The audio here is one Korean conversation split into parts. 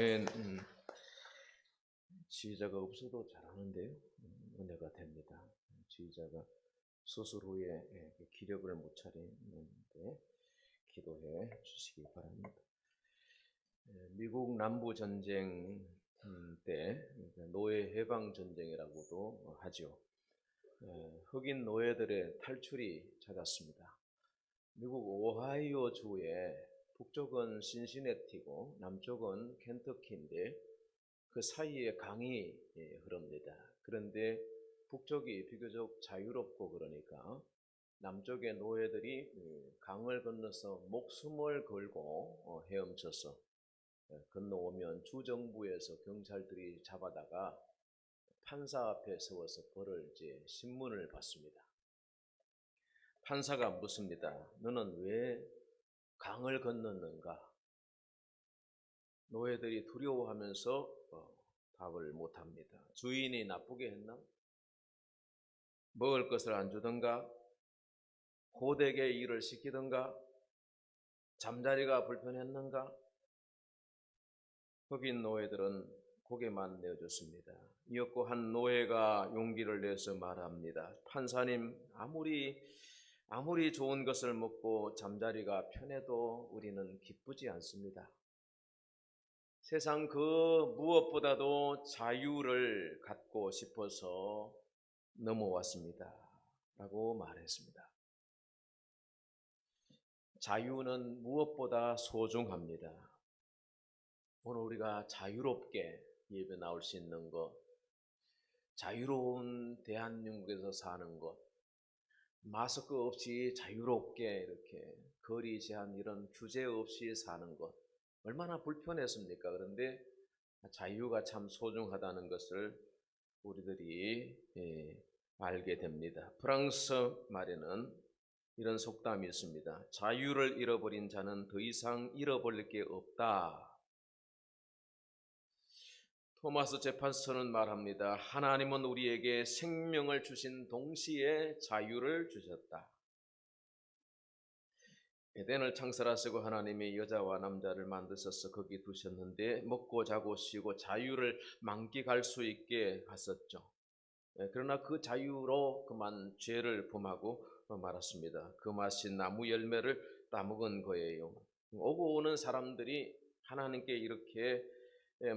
아멘. 지휘자가 없어도 잘하는데요. 은혜가 됩니다. 지휘자가 수술 후에 기력을 못 차리는데 기도해 주시기 바랍니다. 미국 남부 전쟁 때 노예 해방 전쟁이라고도 하죠. 흑인 노예들의 탈출이 찾았습니다. 미국 오하이오 주에 북쪽은 신시내티고 남쪽은 켄터키인데 그 사이에 강이 흐릅니다. 그런데 북쪽이 비교적 자유롭고 그러니까 남쪽의 노예들이 강을 건너서 목숨을 걸고 헤엄쳐서 건너오면 주정부에서 경찰들이 잡아다가 판사 앞에 세워서 벌을 신문을 받습니다. 판사가 묻습니다. 너는 왜 강을 건넜는가? 노예들이 두려워하면서 답을 못합니다. 주인이 나쁘게 했나? 먹을 것을 안 주던가? 호되게 일을 시키던가? 잠자리가 불편했는가? 흑인 노예들은 고개만 내어줬습니다. 이었고 한 노예가 용기를 내서 말합니다. 판사님, 아무리 좋은 것을 먹고 잠자리가 편해도 우리는 기쁘지 않습니다. 세상 그 무엇보다도 자유를 갖고 싶어서 넘어왔습니다. 라고 말했습니다. 자유는 무엇보다 소중합니다. 오늘 우리가 자유롭게 예배 나올 수 있는 것, 자유로운 대한민국에서 사는 것, 마스크 없이 자유롭게 이렇게 거리 제한 이런 규제 없이 사는 것, 얼마나 불편했습니까? 그런데 자유가 참 소중하다는 것을 우리들이 알게 됩니다. 프랑스 말에는 이런 속담이 있습니다. 자유를 잃어버린 자는 더 이상 잃어버릴 게 없다. 토마스 제판스는 말합니다. 하나님은 우리에게 생명을 주신 동시에 자유를 주셨다. 에덴을 창설하시고 하나님이 여자와 남자를 만드셔서 거기 두셨는데 먹고 자고 쉬고 자유를 만끽할 수 있게 하셨죠. 그러나 그 자유로 그만 죄를 범하고 말았습니다. 그 맛이 나무 열매를 따먹은 거예요. 오고 오는 사람들이 하나님께 이렇게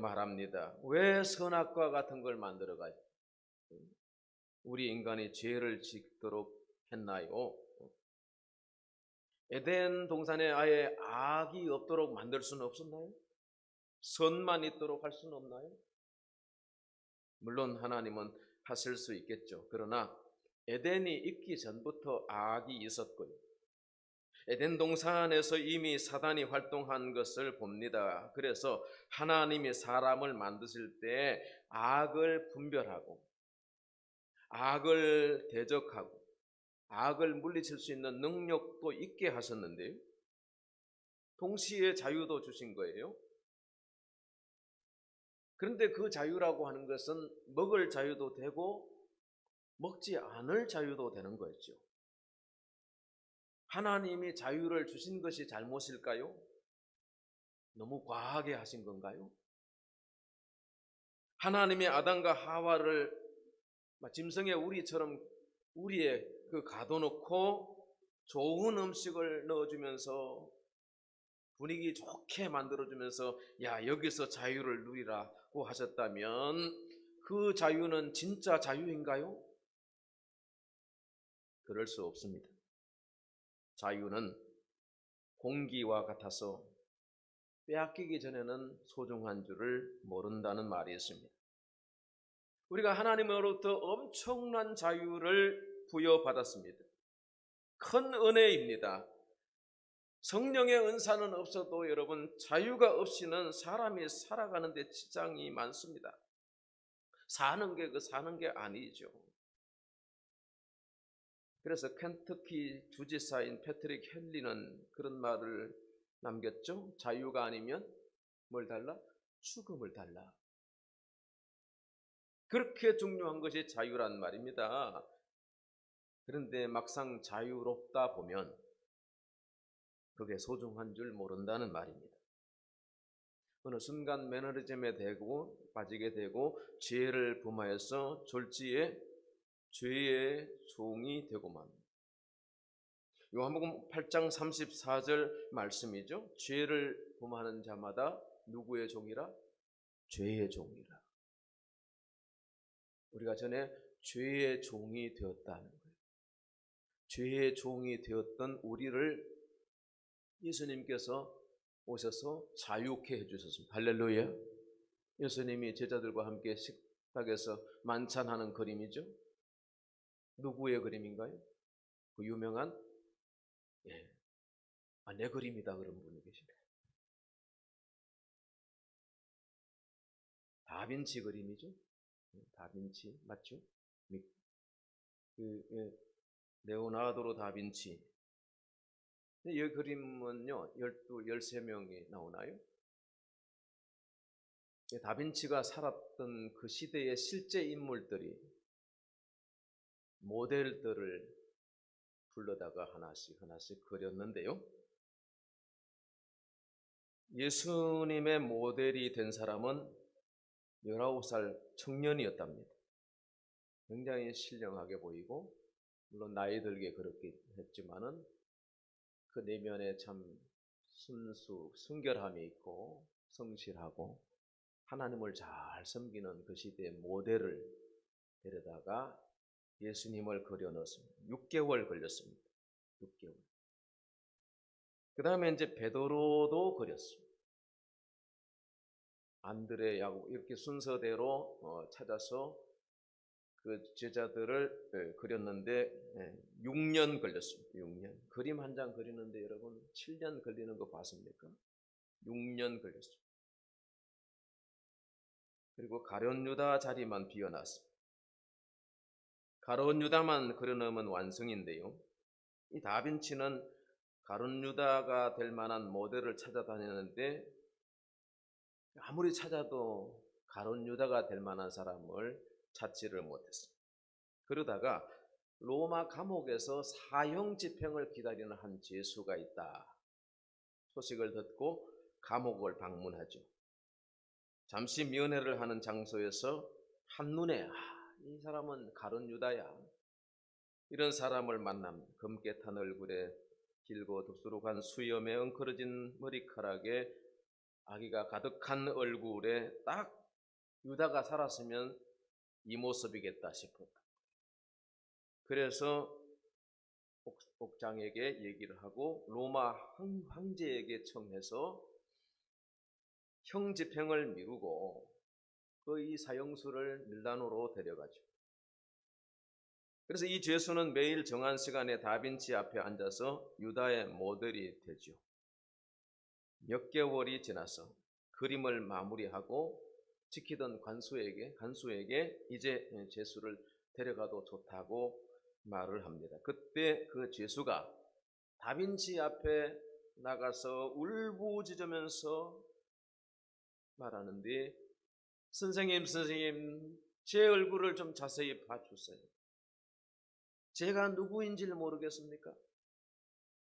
말합니다. 왜 선악과 같은 걸 만들어가지고 우리 인간이 죄를 짓도록 했나요? 에덴 동산에 아예 악이 없도록 만들 수는 없었나요? 선만 있도록 할 수는 없나요? 물론 하나님은 하실 수 있겠죠. 그러나 에덴이 있기 전부터 악이 있었고요. 에덴 동산에서 이미 사단이 활동한 것을 봅니다. 그래서 하나님이 사람을 만드실 때 악을 분별하고 악을 대적하고 악을 물리칠 수 있는 능력도 있게 하셨는데요. 동시에 자유도 주신 거예요. 그런데 그 자유라고 하는 것은 먹을 자유도 되고 먹지 않을 자유도 되는 거였죠. 하나님이 자유를 주신 것이 잘못일까요? 너무 과하게 하신 건가요? 하나님이 아담과 하와를 짐승의 우리처럼 우리의 가둬놓고 좋은 음식을 넣어주면서 분위기 좋게 만들어주면서 야 여기서 자유를 누리라고 하셨다면 그 자유는 진짜 자유인가요? 그럴 수 없습니다. 자유는 공기와 같아서 빼앗기기 전에는 소중한 줄을 모른다는 말이 있습니다. 우리가 하나님으로부터 엄청난 자유를 부여받았습니다. 큰 은혜입니다. 성령의 은사는 없어도 여러분 자유가 없이는 사람이 살아가는 데 지장이 많습니다. 사는 게 아니죠. 그래서 켄터키 주지사인 패트릭 헨리는 그런 말을 남겼죠. 자유가 아니면 뭘 달라? 죽음을 달라. 그렇게 중요한 것이 자유란 말입니다. 그런데 막상 자유롭다 보면 그게 소중한 줄 모른다는 말입니다. 어느 순간 매너리즘에 빠지게 되고 죄를 범하여서 졸지에 죄의 종이 되고 맙니다. 요한복음 8장 34절 말씀이죠. 죄를 범하는 자마다 누구의 종이라? 죄의 종이라. 우리가 전에 죄의 종이 되었다는 거예요. 죄의 종이 되었던 우리를 예수님께서 오셔서 자유케 해주셨습니다. 할렐루야. 예수님이 제자들과 함께 식탁에서 만찬하는 그림이죠. 누구의 그림인가요? 그 유명한 내 그림이다 그런 분이 계시네요. 다빈치 그림이죠. 다빈치 맞죠? 레오나르도 다빈치. 이 그림은요 13명이 나오나요? 다빈치가 살았던 그 시대의 실제 인물들이 모델들을 불러다가 하나씩 그렸는데요. 예수님의 모델이 된 사람은 19살 청년이었답니다. 굉장히 신령하게 보이고 물론 나이 들게 그렇게 했지만은 그 내면에 참 순결함이 있고 성실하고 하나님을 잘 섬기는 그 시대의 모델을 데려다가 예수님을 그려넣었습니다. 6개월 걸렸습니다. 6개월. 그 다음에 이제 베드로도 그렸습니다. 안드레, 야고보 이렇게 순서대로 찾아서 그 제자들을 그렸는데 6년 걸렸습니다. 6년. 그림 한 장 그리는데 여러분 7년 걸리는 거 봤습니까? 6년 걸렸습니다. 그리고 가룟 유다 자리만 비워놨습니다. 가룟 유다만 그려놓으면 완성인데요. 이 다빈치는 가룟 유다가 될 만한 모델을 찾아다녔는데 아무리 찾아도 가룟 유다가 될 만한 사람을 찾지를 못했습니다. 그러다가 로마 감옥에서 사형 집행을 기다리는 한 죄수가 있다. 소식을 듣고 감옥을 방문하죠. 잠시 면회를 하는 장소에서 한눈에 이 사람은 가룟 유다야. 이런 사람을 만납니다. 검게 탄 얼굴에 길고 덥수룩한 수염에 엉클어진 머리카락에 아기가 가득한 얼굴에 딱 유다가 살았으면 이 모습이겠다 싶었다. 그래서 옥장에게 얘기를 하고 로마 황제에게 청해서 형 집행을 미루고 그 이 사형수를 밀라노로 데려가죠. 그래서 이 죄수는 매일 정한 시간에 다빈치 앞에 앉아서 유다의 모델이 되죠. 몇 개월이 지나서 그림을 마무리하고 지키던 간수에게 이제 죄수를 데려가도 좋다고 말을 합니다. 그때 그 죄수가 다빈치 앞에 나가서 울부짖으면서 말하는데 선생님 제 얼굴을 좀 자세히 봐주세요. 제가 누구인지를 모르겠습니까?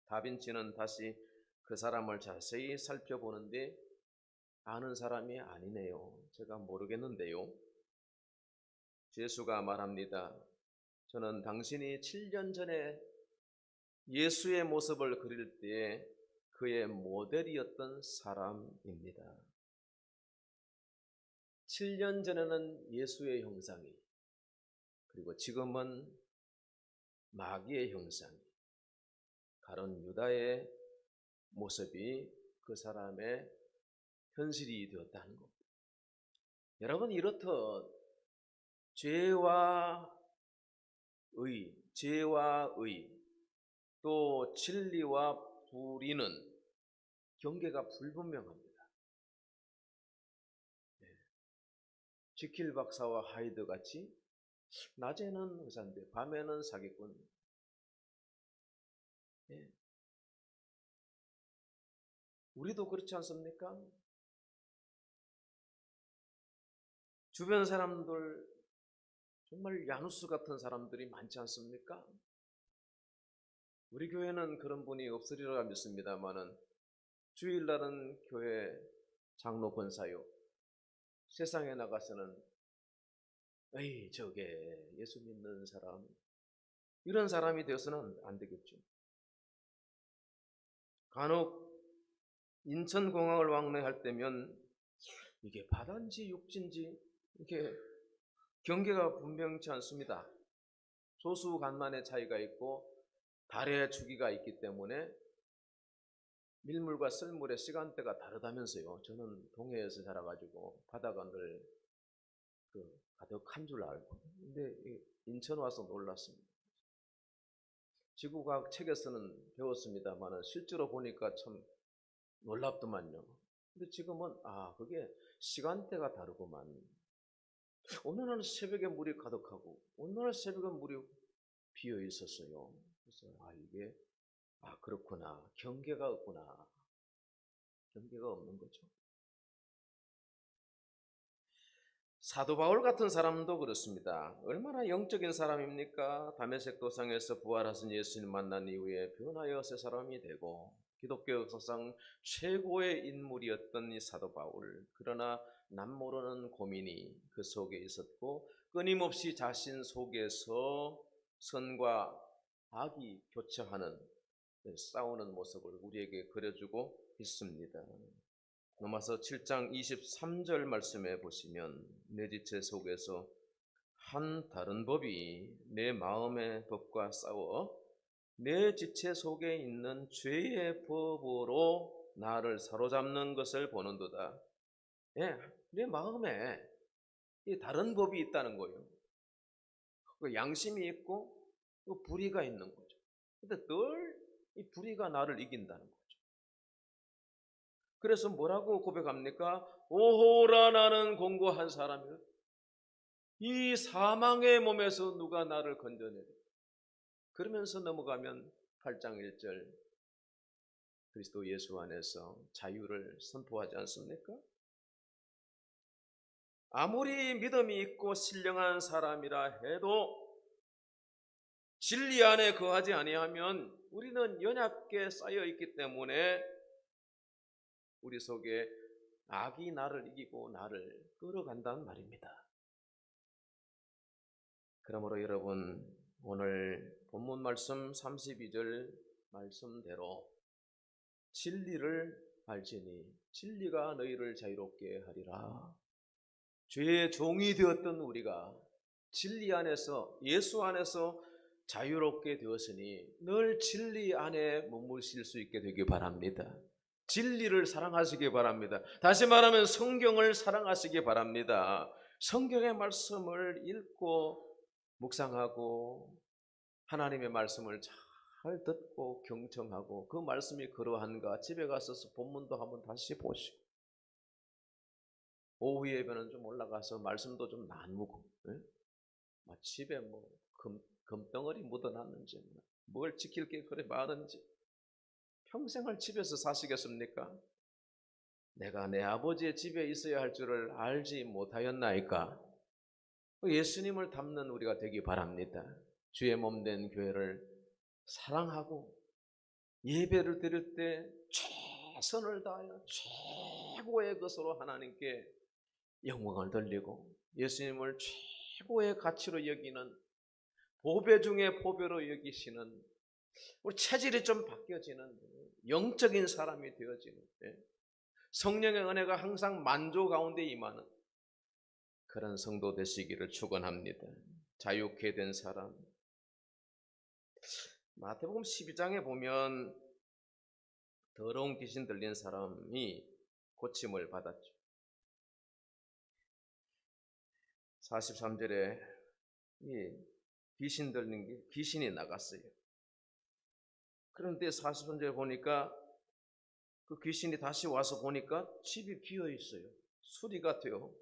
다빈치는 다시 그 사람을 자세히 살펴보는데 아는 사람이 아니네요. 제가 모르겠는데요. 죄수가 말합니다. 저는 당신이 7년 전에 예수의 모습을 그릴 때에 그의 모델이었던 사람입니다. 7년 전에는 예수의 형상이, 그리고 지금은 마귀의 형상이, 가룟 유다의 모습이 그 사람의 현실이 되었다는 겁니다. 여러분, 이렇듯 죄와 의, 또 진리와 불의는 경계가 불분명합니다. 지킬 박사와 하이드 같이 낮에는 의사인데 밤에는 사기꾼. 우리도 그렇지 않습니까? 주변 사람들 정말 야누스 같은 사람들이 많지 않습니까? 우리 교회는 그런 분이 없으리라 믿습니다만은 주일날은 교회 장로 권사요. 세상에 나가서는 에이 저게 예수 믿는 사람 이런 사람이 되어서는 안 되겠죠. 간혹 인천공항을 왕래할 때면 이게 바다인지 육지인지 이렇게 경계가 분명치 않습니다. 소수간만의 차이가 있고 달의 주기가 있기 때문에 밀물과 썰물의 시간대가 다르다면서요. 저는 동해에서 자라가지고 바다가 늘 가득한 줄 알고, 근데 인천 와서 놀랐습니다. 지구과학 책에서는 배웠습니다만 실제로 보니까 참 놀랍더만요. 근데 지금은 그게 시간대가 다르구만. 어느 날 새벽에 물이 가득하고 어느 날 새벽에 물이 비어 있었어요. 그래서 이게 그렇구나. 경계가 없구나. 경계가 없는 거죠. 사도 바울 같은 사람도 그렇습니다. 얼마나 영적인 사람입니까? 다메섹 도상에서 부활하신 예수님 만난 이후에 변하여 새 사람이 되고 기독교 역사상 최고의 인물이었던 이 사도 바울. 그러나 남모르는 고민이 그 속에 있었고 끊임없이 자신 속에서 선과 악이 교차하는 싸우는 모습을 우리에게 그려주고 있습니다. 로마서 7장 23절 말씀에 보시면 내 지체 속에서 한 다른 법이 내 마음의 법과 싸워 내 지체 속에 있는 죄의 법으로 나를 사로잡는 것을 보는도다. 내 마음에 이 다른 법이 있다는 거예요. 그 양심이 있고 그 불의가 있는 거죠. 근데 늘 이 불의가 나를 이긴다는 거죠. 그래서 뭐라고 고백합니까? 오호라 나는 공고한 사람이라. 이 사망의 몸에서 누가 나를 건져내리. 그러면서 넘어가면 8장 1절 그리스도 예수 안에서 자유를 선포하지 않습니까? 아무리 믿음이 있고 신령한 사람이라 해도 진리 안에 거하지 아니하면 우리는 연약게 쌓여 있기 때문에 우리 속에 악이 나를 이기고 나를 끌어간다는 말입니다. 그러므로 여러분 오늘 본문 말씀 32절 말씀대로 진리를 알지니 진리가 너희를 자유롭게 하리라. 죄의 종이 되었던 우리가 진리 안에서 예수 안에서 자유롭게 되었으니 늘 진리 안에 머무실 수 있게 되기 바랍니다. 진리를 사랑하시기 바랍니다. 다시 말하면 성경을 사랑하시기 바랍니다. 성경의 말씀을 읽고 묵상하고 하나님의 말씀을 잘 듣고 경청하고 그 말씀이 그러한가 집에 가서 본문도 한번 다시 보시고 오후 예배는 좀 올라가서 말씀도 좀 나누고 집에 금덩어리 묻어놨는지 뭘 지킬 게 그래 많은지 평생을 집에서 사시겠습니까? 내가 내 아버지의 집에 있어야 할 줄을 알지 못하였나이까? 예수님을 닮는 우리가 되기 바랍니다. 주의 몸된 교회를 사랑하고 예배를 드릴 때 최선을 다하여 최고의 것으로 하나님께 영광을 돌리고 예수님을 최고의 가치로 여기는 보배 중에 보배로 여기시는 우리 체질이 좀 바뀌어지는 영적인 사람이 되어지는 성령의 은혜가 항상 만조 가운데 임하는 그런 성도 되시기를 축원합니다. 자유케 된 사람. 마태복음 12장에 보면 더러운 귀신 들린 사람이 고침을 받았죠. 43절에 귀신 들린 게 귀신이 나갔어요. 그런데 43절에 보니까 그 귀신이 다시 와서 보니까 집이 비어 있어요. 수리가 돼요.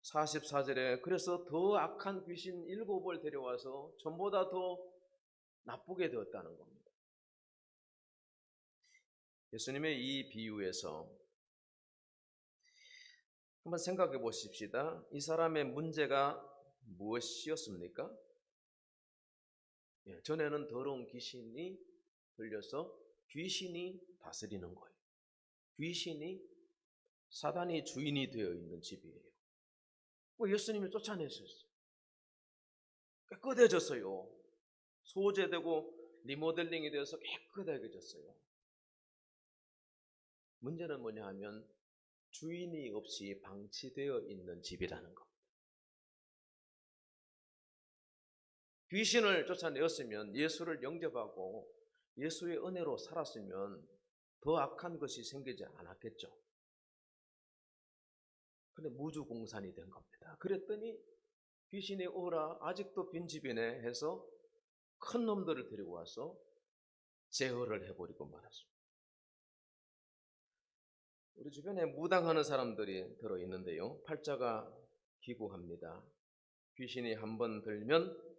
44절에 그래서 더 악한 귀신 7을 데려와서 전보다 더 나쁘게 되었다는 겁니다. 예수님의 이 비유에서 한번 생각해 보십시다. 이 사람의 문제가 무엇이었습니까? 전에는 더러운 귀신이 들려서 귀신이 다스리는 거예요. 귀신이 사단이 주인이 되어 있는 집이에요. 예수님이 쫓아내셨어요. 깨끗해졌어요. 소재되고 리모델링이 되어서 깨끗해졌어요. 문제는 뭐냐 하면 주인이 없이 방치되어 있는 집이라는 것. 귀신을 쫓아내었으면 예수를 영접하고 예수의 은혜로 살았으면 더 악한 것이 생기지 않았겠죠. 그런데 무주공산이 된 겁니다. 그랬더니 귀신이 오라 아직도 빈집이네 해서 큰 놈들을 데리고 와서 제어를 해버리고 말았습니다. 우리 주변에 무당하는 사람들이 들어있는데요. 팔자가 기구합니다. 귀신이 한번 들면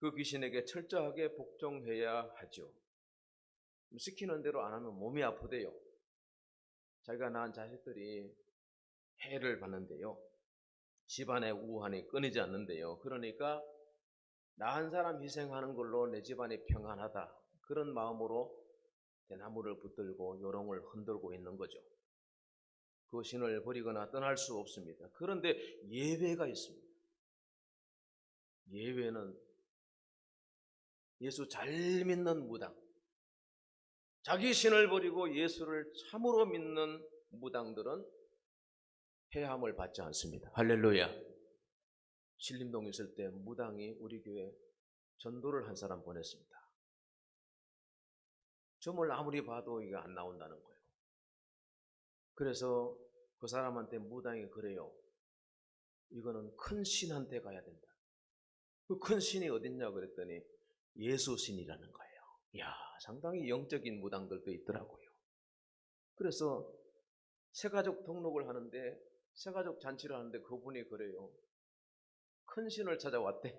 그 귀신에게 철저하게 복종해야 하죠. 시키는 대로 안 하면 몸이 아프대요. 자기가 낳은 자식들이 해를 받는데요. 집안의 우환이 끊이지 않는데요. 그러니까 낳은 사람 희생하는 걸로 내 집안이 평안하다. 그런 마음으로 대나무를 붙들고 요롱을 흔들고 있는 거죠. 그 신을 버리거나 떠날 수 없습니다. 그런데 예외가 있습니다. 예외는 예수 잘 믿는 무당, 자기 신을 버리고 예수를 참으로 믿는 무당들은 해함을 받지 않습니다. 할렐루야. 신림동에 있을 때 무당이 우리 교회 전도를 한 사람 보냈습니다. 점을 아무리 봐도 이게 안 나온다는 거예요. 그래서 그 사람한테 무당이 그래요. 이거는 큰 신한테 가야 된다. 그 큰 신이 어딨냐 그랬더니 예수 신이라는 거예요. 이야, 상당히 영적인 무당들도 있더라고요. 그래서 새가족 등록을 하는데 새가족 잔치를 하는데 그분이 그래요. 큰 신을 찾아왔대.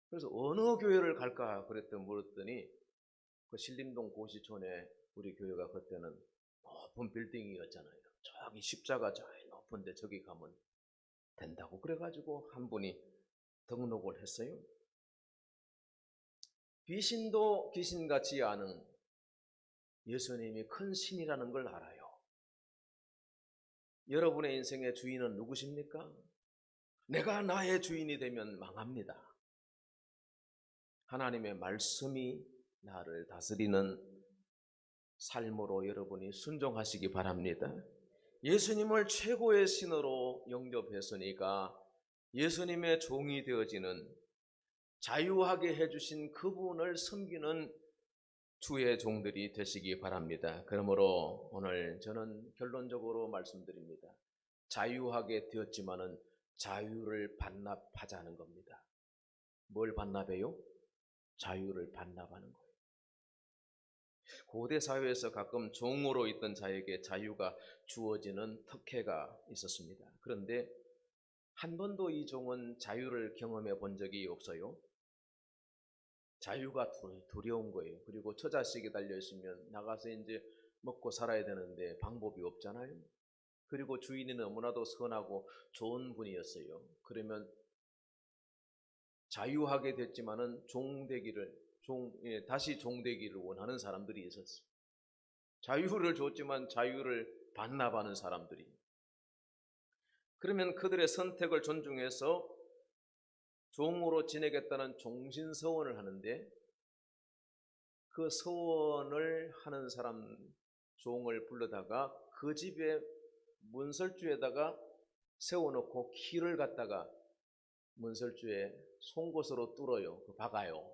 그래서 어느 교회를 갈까 그랬더니 물었더니 그 신림동 고시촌에 우리 교회가 그때는 높은 빌딩이었잖아요. 저기 십자가 저 높은데 저기 가면 된다고 그래가지고 한 분이 등록을 했어요. 귀신도 귀신같이 아는 예수님이 큰 신이라는 걸 알아요. 여러분의 인생의 주인은 누구십니까? 내가 나의 주인이 되면 망합니다. 하나님의 말씀이 나를 다스리는 삶으로 여러분이 순종하시기 바랍니다. 예수님을 최고의 신으로 영접했으니까 예수님의 종이 되어지는 자유하게 해주신 그분을 섬기는 주의 종들이 되시기 바랍니다. 그러므로 오늘 저는 결론적으로 말씀드립니다. 자유하게 되었지만은 자유를 반납하자는 겁니다. 뭘 반납해요? 자유를 반납하는 거예요. 고대 사회에서 가끔 종으로 있던 자에게 자유가 주어지는 특혜가 있었습니다. 그런데 한 번도 이 종은 자유를 경험해 본 적이 없어요. 자유가 두려운 거예요. 그리고 처자식이 달려있으면 나가서 이제 먹고 살아야 되는데 방법이 없잖아요. 그리고 주인이 너무나도 선하고 좋은 분이었어요. 그러면 자유하게 됐지만은 다시 종되기를 원하는 사람들이 있었어요. 자유를 줬지만 자유를 반납하는 사람들이. 그러면 그들의 선택을 존중해서 종으로 지내겠다는 종신서원을 하는데 그 서원을 하는 사람 종을 불러다가 그 집에 문설주에다가 세워놓고 키를 갖다가 문설주에 송곳으로 뚫어요. 박아요.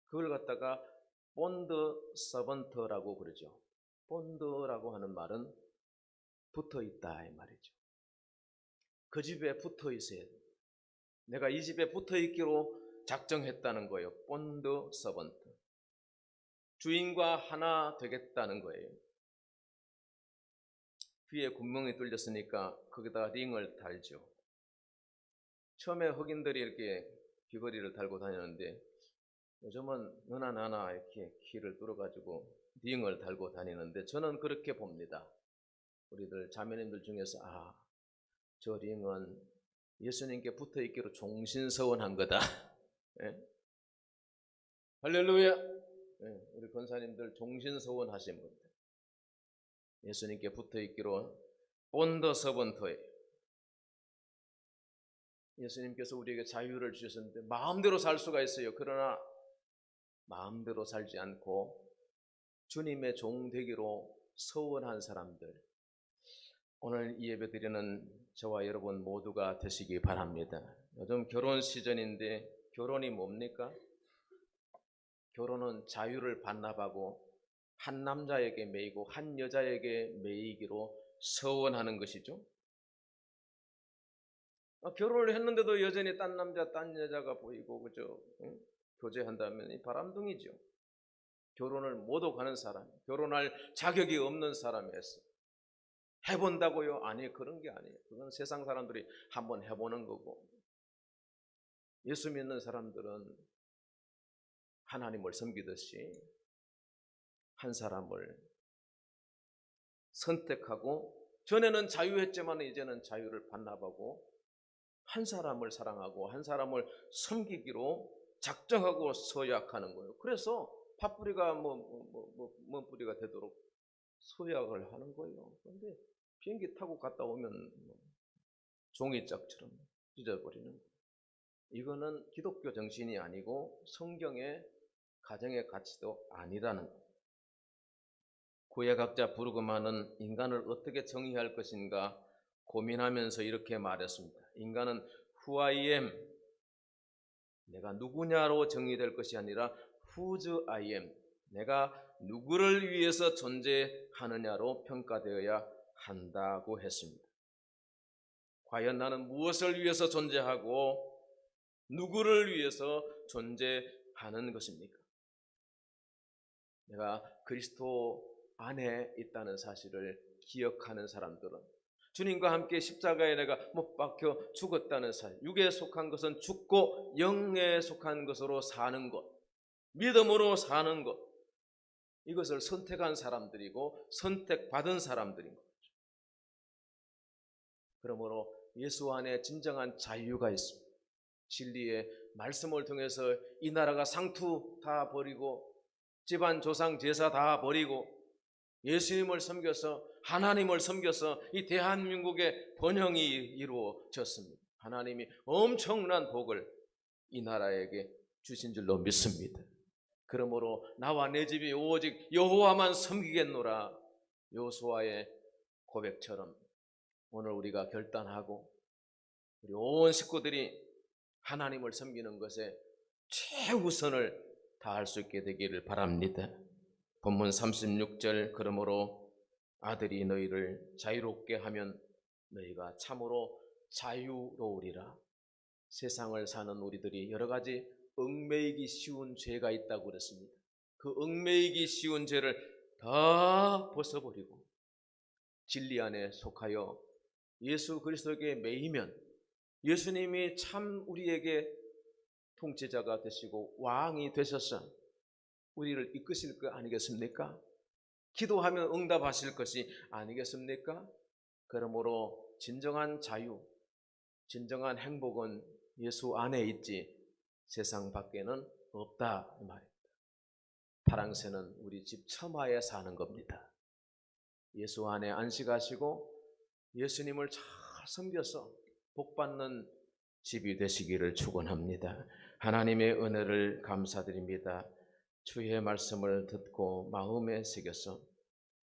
그걸 갖다가 본드 서번트라고 그러죠. 본드라고 하는 말은 붙어있다 이 말이죠. 그 집에 붙어 있어야 돼. 내가 이 집에 붙어 있기로 작정했다는 거예요. 본드 서번트. 주인과 하나 되겠다는 거예요. 귀에 구멍이 뚫렸으니까 거기다가 링을 달죠. 처음에 흑인들이 이렇게 귀걸이를 달고 다녔는데 요즘은 너나 나나 이렇게 귀를 뚫어가지고 링을 달고 다니는데 저는 그렇게 봅니다. 우리들 자매님들 중에서 저 링은 예수님께 붙어있기로 종신서원한 거다. 예? 할렐루야. 우리 권사님들 종신서원하신 분들 예수님께 붙어있기로 본더 서번터예요. 예수님께서 우리에게 자유를 주셨는데 마음대로 살 수가 있어요. 그러나 마음대로 살지 않고 주님의 종 되기로 서원한 사람들, 오늘 이 예배 드리는 저와 여러분 모두가 되시기 바랍니다. 요즘 결혼 시즌인데 결혼이 뭡니까? 결혼은 자유를 반납하고 한 남자에게 매이고 한 여자에게 매이기로 서원하는 것이죠. 결혼을 했는데도 여전히 딴 남자 딴 여자가 보이고 그죠? 교제한다면 이 바람둥이죠. 결혼을 못 오가는 사람, 결혼할 자격이 없는 사람에서 해본다고요? 아니, 그런 게 아니에요. 그건 세상 사람들이 한번 해보는 거고, 예수 믿는 사람들은 하나님을 섬기듯이 한 사람을 선택하고, 전에는 자유했지만 이제는 자유를 반납하고 한 사람을 사랑하고 한 사람을 섬기기로 작정하고 서약하는 거예요. 그래서 팥뿌리가 뿌리가 되도록 서약을 하는 거예요. 그런데 비행기 타고 갔다 오면 종이짝처럼 찢어버리는 거예요. 이거는 기독교 정신이 아니고 성경의 가정의 가치도 아니라는 거예요. 구약학자 부르그만은 인간을 어떻게 정의할 것인가 고민하면서 이렇게 말했습니다. 인간은 who I am, 내가 누구냐로 정의될 것이 아니라 whose I am, 내가 누구를 위해서 존재하느냐로 평가되어야 한다고 했습니다. 과연 나는 무엇을 위해서 존재하고 누구를 위해서 존재하는 것입니까? 내가 그리스도 안에 있다는 사실을 기억하는 사람들은, 주님과 함께 십자가에 내가 못 박혀 죽었다는 사실, 육에 속한 것은 죽고 영에 속한 것으로 사는 것, 믿음으로 사는 것, 이것을 선택한 사람들이고 선택받은 사람들인 거죠. 그러므로 예수 안에 진정한 자유가 있습니다. 진리의 말씀을 통해서 이 나라가 상투 다 버리고 집안 조상 제사 다 버리고 예수님을 섬겨서 하나님을 섬겨서 이 대한민국의 번영이 이루어졌습니다. 하나님이 엄청난 복을 이 나라에게 주신 줄로 믿습니다. 그러므로 나와 내 집이 오직 여호와만 섬기겠노라, 여호수아의 고백처럼 오늘 우리가 결단하고 우리 온 식구들이 하나님을 섬기는 것에 최우선을 다할 수 있게 되기를 바랍니다. 본문 36절, 그러므로 아들이 너희를 자유롭게 하면 너희가 참으로 자유로우리라. 세상을 사는 우리들이 여러 가지 얽매이기 쉬운 죄가 있다고 그랬습니다. 그 얽매이기 쉬운 죄를 다 벗어버리고 진리 안에 속하여 예수 그리스도에게 매이면 예수님이 참 우리에게 통치자가 되시고 왕이 되셔서 우리를 이끄실 거 아니겠습니까? 기도하면 응답하실 것이 아니겠습니까? 그러므로 진정한 자유, 진정한 행복은 예수 안에 있지 세상 밖에는 없다, 이 말입니다. 파랑새는 우리 집 처마에 사는 겁니다. 예수 안에 안식하시고 예수님을 잘 섬겨서 복받는 집이 되시기를 축원합니다. 하나님의 은혜를 감사드립니다. 주의 말씀을 듣고 마음에 새겨서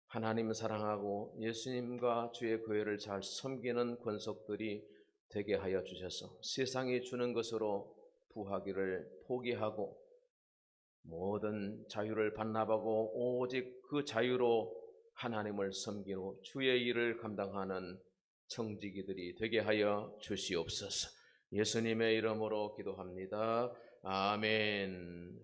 하나님 사랑하고 예수님과 주의 교회를 잘 섬기는 권속들이 되게 하여 주셔서 세상이 주는 것으로 부하기를 포기하고 모든 자유를 반납하고 오직 그 자유로 하나님을 섬기고 주의 일을 감당하는 청지기들이 되게 하여 주시옵소서. 예수님의 이름으로 기도합니다. 아멘.